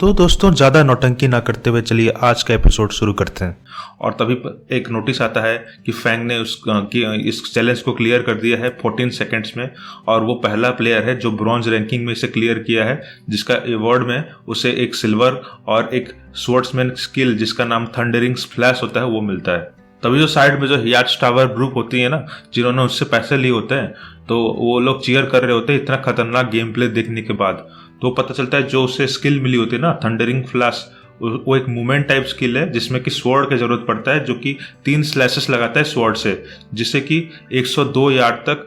तो दोस्तों ज़्यादा नौटंकी ना करते हुए चलिए आज का एपिसोड शुरू करते हैं। और तभी एक नोटिस आता है कि फैंग ने इस चैलेंज को क्लियर कर दिया है 14 सेकंड्स में, और वो पहला प्लेयर है जो ब्रॉन्ज रैंकिंग में इसे क्लियर किया है, जिसका अवार्ड में उसे एक सिल्वर और एक स्वॉर्ड्समैन स्किल जिसका नाम थंडरिंग स्प्लैश होता है वो मिलता है। तभी जो साइड में जो याच टावर ग्रुप होती है ना, जिन्होंने उससे पैसे लिए होते हैं, तो वो लोग चीयर कर रहे होते हैं इतना खतरनाक गेम प्ले देखने के बाद। तो पता चलता है जो उसे स्किल मिली होती है ना थंडरिंग फ्लैश, वो एक मूवमेंट टाइप स्किल है जिसमें कि स्वॉर्ड की जरूरत पड़ता है, जो कि 3 स्लैशेस लगाता है स्वॉर्ड से, जिससे कि 102 यार्ड तक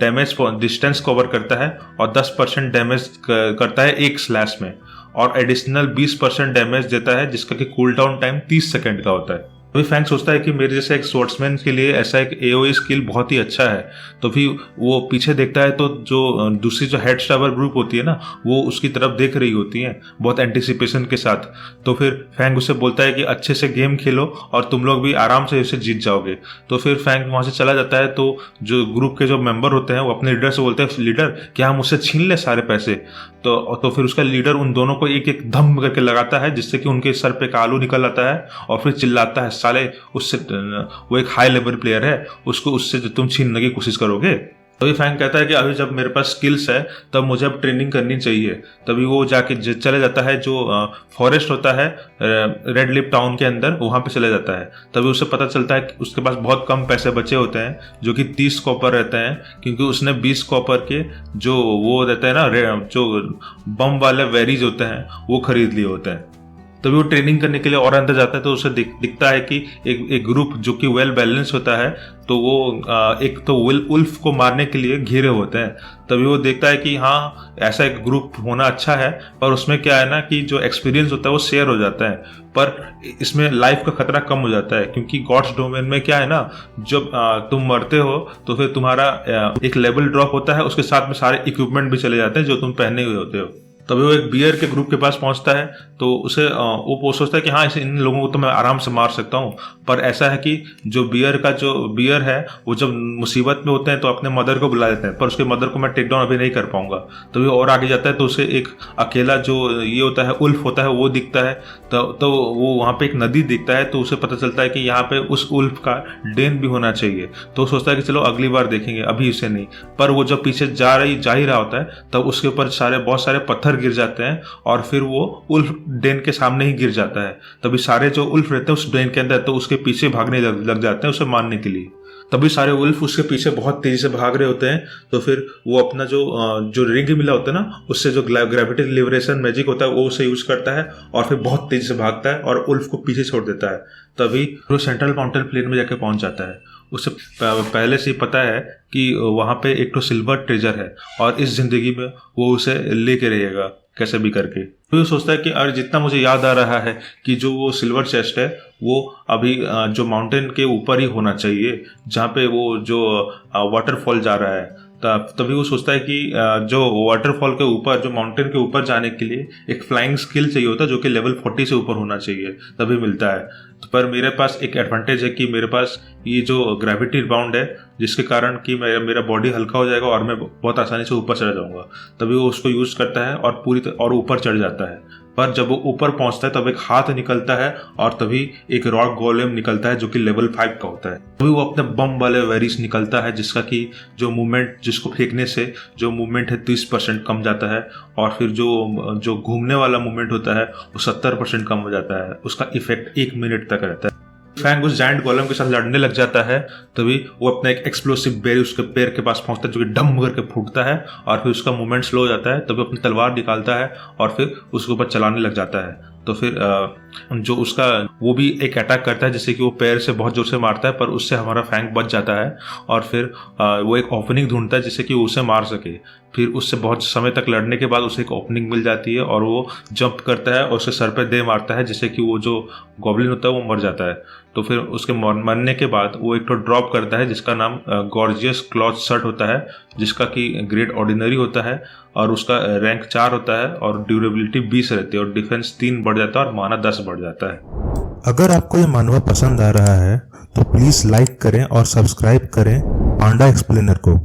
डैमेज डिस्टेंस कवर करता है और 10% डैमेज करता है एक स्लैश में, और एडिशनल 20% डैमेज देता है, जिसका कि कूल डाउन टाइम 30 सेकंड का होता है। अभी फैंग सोचता है कि मेरे जैसे एक स्वॉर्ड्समैन के लिए ऐसा एक एओई स्किल बहुत ही अच्छा है। तो फिर वो पीछे देखता है तो जो दूसरी जो हेड टावर ग्रुप होती है ना, वो उसकी तरफ देख रही होती है बहुत एंटिसिपेशन के साथ। तो फिर फैंग उसे बोलता है कि अच्छे से गेम खेलो और तुम लोग भी आराम से इसे जीत जाओगे। तो फिर फैंग वहां से चला जाता है। तो जो ग्रुप के जो मेंबर होते हैं वो अपने लीडर से बोलते हैं, लीडर क्या हम उससे छीन ले सारे पैसे? तो फिर उसका लीडर उन दोनों को एक एक धम करके लगाता है, जिससे कि उनके सर पे एक आलू निकल आता है, और फिर चिल्लाता है, साले उससे वो एक हाई लेवल प्लेयर है, उसको उससे तुम छीनने की कोशिश करोगे। तभी फैंग कहता है कि अभी जब मेरे पास स्किल्स है तब मुझे अब ट्रेनिंग करनी चाहिए। तभी वो जाके चले जाता है जो फॉरेस्ट होता है रेड लिप टाउन के अंदर, वहां पे चले जाता है। तभी उसे पता चलता है कि उसके पास बहुत कम पैसे बचे होते हैं, जो कि 30 कॉपर रहते हैं, क्योंकि उसने 20 कॉपर के जो वो रहते हैं ना, जो बम वाले वेरीज होते हैं वो खरीद लिए होते हैं। तभी वो ट्रेनिंग करने के लिए और अंदर जाता है। तो उसे दिखता है कि एक ग्रुप जो कि वेल बैलेंस होता है, तो वो एक तो उल्फ को मारने के लिए घिरे होते हैं। तभी वो देखता है कि हाँ ऐसा एक ग्रुप होना अच्छा है, पर उसमें क्या है ना कि जो एक्सपीरियंस होता है वो शेयर हो जाता है, पर इसमें लाइफ का खतरा कम हो जाता है, क्योंकि गॉड्स डोमेन में क्या है ना, जब तुम मरते हो तो फिर तुम्हारा एक लेवल ड्रॉप होता है, उसके साथ में सारे इक्विपमेंट भी चले जाते हैं जो तुम पहने हुए होते हो। तभी वो एक बियर के ग्रुप के पास पहुंचता है। तो उसे वो सोचता है कि हाँ इन लोगों को तो मैं आराम से मार सकता हूँ, पर ऐसा है कि जो बियर है वो जब मुसीबत में होते हैं तो अपने मदर को बुला लेते हैं, पर उसके मदर को मैं टेक डाउन अभी नहीं कर पाऊंगा। तो वो और आगे जाता है तो उसे एक अकेला जो ये होता है उल्फ होता है वो दिखता है। तो वो वहाँ पे एक नदी दिखता है, तो उसे पता चलता है कि यहाँ पे उस उल्फ का डेन भी होना चाहिए। तो सोचता है कि चलो अगली बार देखेंगे, अभी उसे नहीं। पर वो जब पीछे जा ही रहा होता है तब उसके ऊपर बहुत सारे पत्थर गिर जाते हैं, और फिर वो उल्फ डेन के सामने ही गिर जाता है। तभी सारे जो उल्फ रहते हैं उस डेन के अंदर, तो उसके पीछे भागने लग जाते हैं उसे मारने के लिए। तभी सारे उल्फ उसके पीछे बहुत तेजी से भाग रहे होते हैं। तो फिर वो अपना जो रिंग मिला होता है ना, उससे जो ग्रेविटी लिबरेशन मैजिक होता है वो उसे यूज करता है, और फिर बहुत तेजी से भागता है और उल्फ को पीछे छोड़ देता है। तभी वो सेंट्रल माउंटेन प्लेन में जाके पहुंच जाता है। उसे पहले से ही पता है कि वहां पे एक तो सिल्वर ट्रेजर है, और इस जिंदगी में वो उसे लेके रहेगा कैसे भी करके। तो ये सोचता है कि अरे जितना मुझे याद आ रहा है कि जो वो सिल्वर चेस्ट है वो अभी जो माउंटेन के ऊपर ही होना चाहिए, जहाँ पे वो जो वाटरफॉल जा रहा है। तभी वो सोचता है कि जो वाटरफॉल के ऊपर, जो माउंटेन के ऊपर जाने के लिए एक फ्लाइंग स्किल चाहिए होता है, जो कि लेवल 40 से ऊपर होना चाहिए, तभी मिलता है। तो पर मेरे पास एक एडवांटेज है कि मेरे पास ये जो ग्रेविटी बाउंड है, जिसके कारण कि मेरा बॉडी हल्का हो जाएगा और मैं बहुत आसानी से ऊपर चढ़ जाऊंगा। तभी वो उसको यूज करता है और ऊपर चढ़ जाता है। पर जब वो ऊपर पहुंचता है तब एक हाथ निकलता है, और तभी एक रॉक गोलेम निकलता है जो कि लेवल 5 का होता है। तभी वो अपने बम वाले वेरिस निकलता है, जिसका कि जो मूवमेंट, जिसको फेंकने से जो मूवमेंट है 30% कम जाता है, और फिर जो घूमने वाला मूवमेंट होता है वो 70% कम हो जाता है। उसका इफेक्ट 1 मिनट तक रहता है। फैंग उस जायंट गोलम के साथ लड़ने लग जाता है। तभी वो अपना एक एक्सप्लोसिव बेरी उसके पैर के पास पहुंचता है, जो कि डम करके फूटता है, और फिर उसका मूवमेंट स्लो हो जाता है। तभी अपनी तलवार निकालता है और फिर उसके ऊपर चलाने लग जाता है। तो फिर जो उसका वो भी एक अटैक करता है, जिससे कि वो पैर से बहुत जोर से मारता है, पर उससे हमारा फैंग बच जाता है, और फिर वो एक ओपनिंग ढूंढता है जिससे कि वो उसे मार सके। फिर उससे बहुत समय तक लड़ने के बाद उसे एक ओपनिंग मिल जाती है, और वो जंप करता है और उसे सर पे दे मारता है, जिससे कि वो जो गॉब्लिन होता है वो मर जाता है। तो फिर उसके मरने के बाद वो एक तो ड्रॉप करता है जिसका नाम गॉर्जियस क्लॉथ शर्ट होता है, जिसका कि ग्रेड ऑर्डिनरी होता है, और उसका रैंक 4 होता है, और ड्यूरेबिलिटी 20 रहती है, और डिफेंस 3 बढ़ जाता है, और माना 10 बढ़ जाता है। अगर आपको ये मानवा पसंद आ रहा है तो प्लीज लाइक करें और सब्सक्राइब करें पांडा एक्सप्लेनर को।